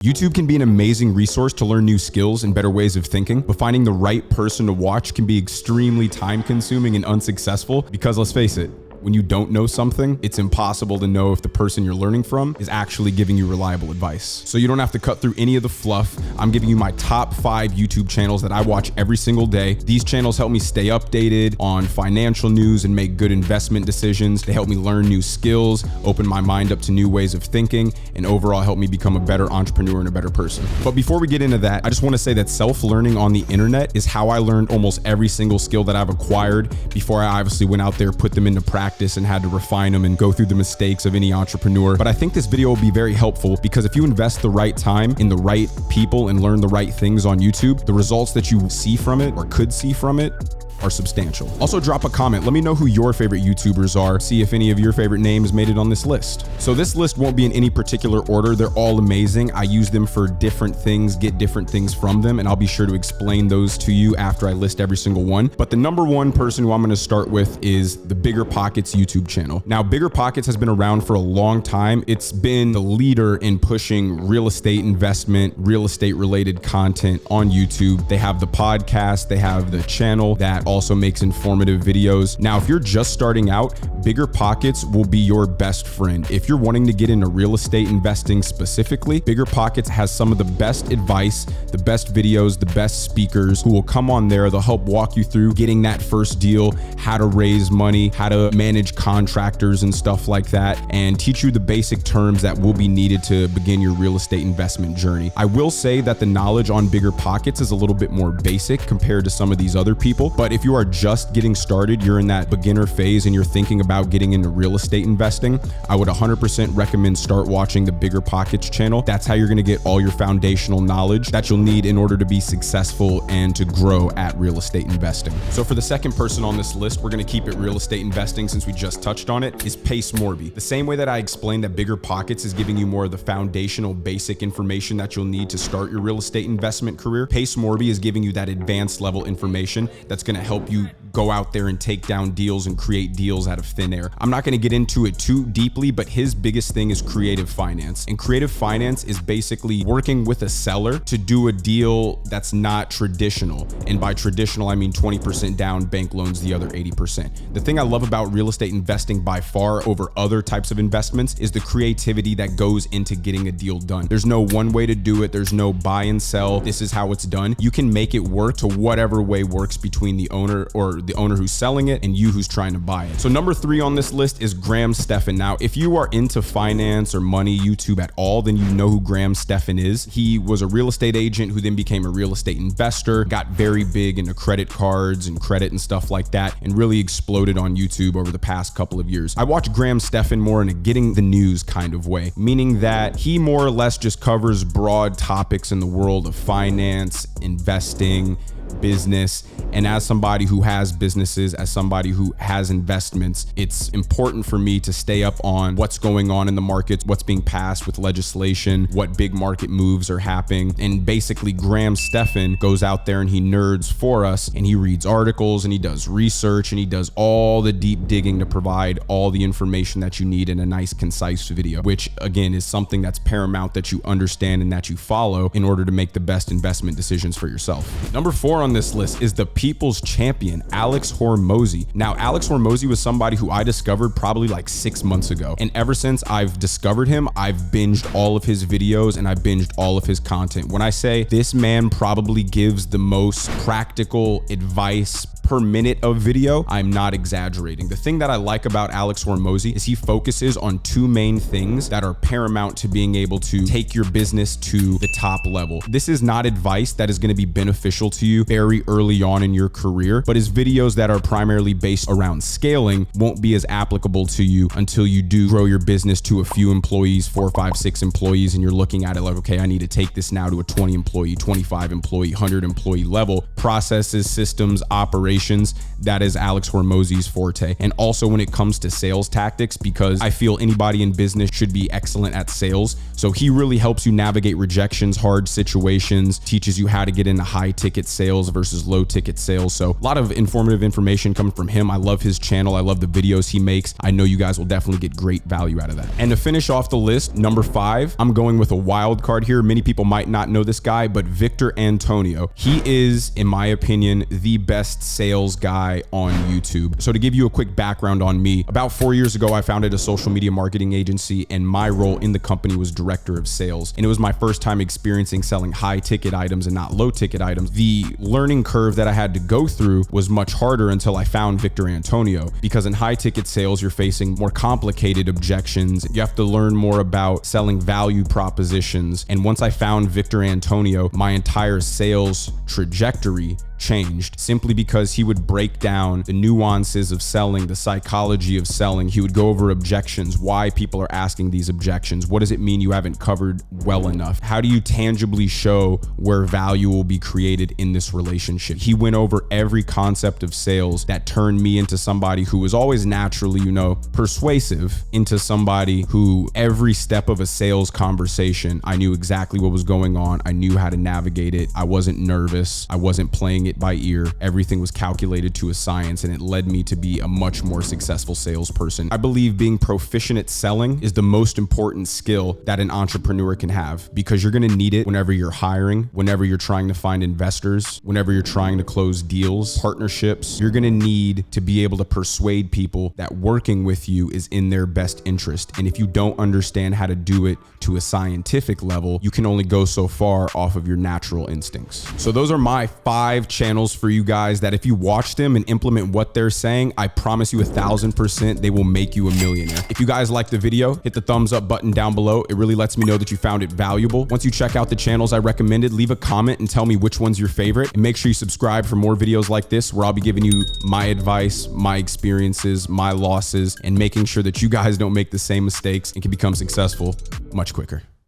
YouTube can be an amazing resource to learn new skills and better ways of thinking, but finding the right person to watch can be extremely time-consuming and unsuccessful because, let's face it, when you don't know something, it's impossible to know if the person you're learning from is actually giving you reliable advice. So you don't have to cut through any of the fluff. I'm giving you my top 5 YouTube channels that I watch every single day. These channels help me stay updated on financial news and make good investment decisions. They help me learn new skills, open my mind up to new ways of thinking, and overall help me become a better entrepreneur and a better person. But before we get into that, I just want to say that self-learning on the internet is how I learned almost every single skill that I've acquired before I obviously went out there, put them into practice, and had to refine them and go through the mistakes of any entrepreneur. But I think this video will be very helpful because if you invest the right time in the right people and learn the right things on YouTube, the results that you see from it or could see from it are substantial. Also drop a comment. Let me know who your favorite YouTubers are. See if any of your favorite names made it on this list. So this list won't be in any particular order. They're all amazing. I use them for different things, get different things from them, and I'll be sure to explain those to you after I list every single one. But the number one person who I'm gonna start with is the Bigger Pockets YouTube channel. Now, Bigger Pockets has been around for a long time. It's been the leader in pushing real estate investment, real estate related content on YouTube. They have the podcast, they have the channel that also makes informative videos. Now, if you're just starting out, Bigger Pockets will be your best friend. If you're wanting to get into real estate investing specifically, Bigger Pockets has some of the best advice, the best videos, the best speakers who will come on there. They'll help walk you through getting that first deal, how to raise money, how to manage contractors and stuff like that, and teach you the basic terms that will be needed to begin your real estate investment journey. I will say that the knowledge on Bigger Pockets is a little bit more basic compared to some of these other people, but if you are just getting started, you're in that beginner phase and you're thinking about getting into real estate investing, I would 100% recommend start watching the Bigger Pockets channel. That's how you're going to get all your foundational knowledge that you'll need in order to be successful and to grow at real estate investing. So for the second person on this list, we're going to keep it real estate investing since we just touched on it, is Morby. The same way that I explained that Bigger Pockets is giving you more of the foundational basic information that you'll need to start your real estate investment career, Morby is giving you that advanced level information that's going to help you go out there and take down deals and create deals out of thin air. I'm not going to get into it too deeply, but his biggest thing is creative finance. And creative finance is basically working with a seller to do a deal that's not traditional. And by traditional, I mean 20% down, bank loans the other 80%. The thing I love about real estate investing by far over other types of investments is the creativity that goes into getting a deal done. There's no one way to do it. There's no buy and sell. This is how it's done. You can make it work to whatever way works between the owner or the owner who's selling it and you who's trying to buy it. So number 3 on this list is Stephan. Now, if you are into finance or money, YouTube at all, then you know who Stephan is. He was a real estate agent who then became a real estate investor, got very big into credit cards and credit and stuff like that, and really exploded on YouTube over the past couple of years. I watch Stephan more in a getting the news kind of way, meaning that he more or less just covers broad topics in the world of finance, investing, business. And as somebody who has businesses, as somebody who has investments, it's important for me to stay up on what's going on in the markets, what's being passed with legislation, what big market moves are happening. And basically Stephan goes out there and he nerds for us, and he reads articles and he does research and he does all the deep digging to provide all the information that you need in a nice, concise video, which again is something that's paramount that you understand and that you follow in order to make the best investment decisions for yourself. Number 4 on this list is the people's champion, Horowitz. Now, Horowitz was somebody who I discovered probably like 6 months ago. And ever since I've discovered him, I've binged all of his videos and I binged all of his content. When I say this man probably gives the most practical advice per minute of video, I'm not exaggerating. The thing that I like about Horowitz is he focuses on 2 main things that are paramount to being able to take your business to the top level. This is not advice that is going to be beneficial to you very early on in your career, but his videos that are primarily based around scaling won't be as applicable to you until you do grow your business to a few employees, 4, 5, 6 employees, and you're looking at it like, okay, I need to take this now to a 20 employee, 25 employee, 100 employee level. Processes, systems, operations, that is Horowitz's forte. And also when it comes to sales tactics, because I feel anybody in business should be excellent at sales. So he really helps you navigate rejections, hard situations, teaches you how to get into high ticket sales versus low ticket sales. So a lot of informative information coming from him. I love his channel. I love the videos he makes. I know you guys will definitely get great value out of that. And to finish off the list, number 5, I'm going with a wild card here. Many people might not know this guy, but Victor Antonio. He is, in my opinion, the best sales guy on YouTube. So to give you a quick background on me, about 4 years ago, I founded a social media marketing agency, and my role in the company was director of sales. And it was my first time experiencing selling high ticket items and not low ticket items. The learning curve that I had to go through was much harder until I found Victor Antonio, because in high ticket sales, you're facing more complicated objections. You have to learn more about selling value propositions. And once I found Victor Antonio, my entire sales trajectory changed, simply because he would break down the nuances of selling, the psychology of selling. He would go over objections, why people are asking these objections. What does it mean you haven't covered well enough? How do you tangibly show where value will be created in this relationship? He went over every concept of sales that turned me into somebody who was always naturally, persuasive, into somebody who every step of a sales conversation, I knew exactly what was going on. I knew how to navigate it. I wasn't nervous. I wasn't playing it by ear. Everything was calculated to a science, and it led me to be a much more successful salesperson. I believe being proficient at selling is the most important skill that an entrepreneur can have, because you're going to need it whenever you're hiring, whenever you're trying to find investors, whenever you're trying to close deals, partnerships. You're going to need to be able to persuade people that working with you is in their best interest. And if you don't understand how to do it to a scientific level, you can only go so far off of your natural instincts. So those are my 5 channels for you guys that if you watch them and implement what they're saying, I promise you 1000% they will make you a millionaire. If you guys like the video, hit the thumbs up button down below. It really lets me know that you found it valuable. Once you check out the channels I recommended, leave a comment and tell me which one's your favorite. And make sure you subscribe for more videos like this, where I'll be giving you my advice, my experiences, my losses, and making sure that you guys don't make the same mistakes and can become successful much quicker.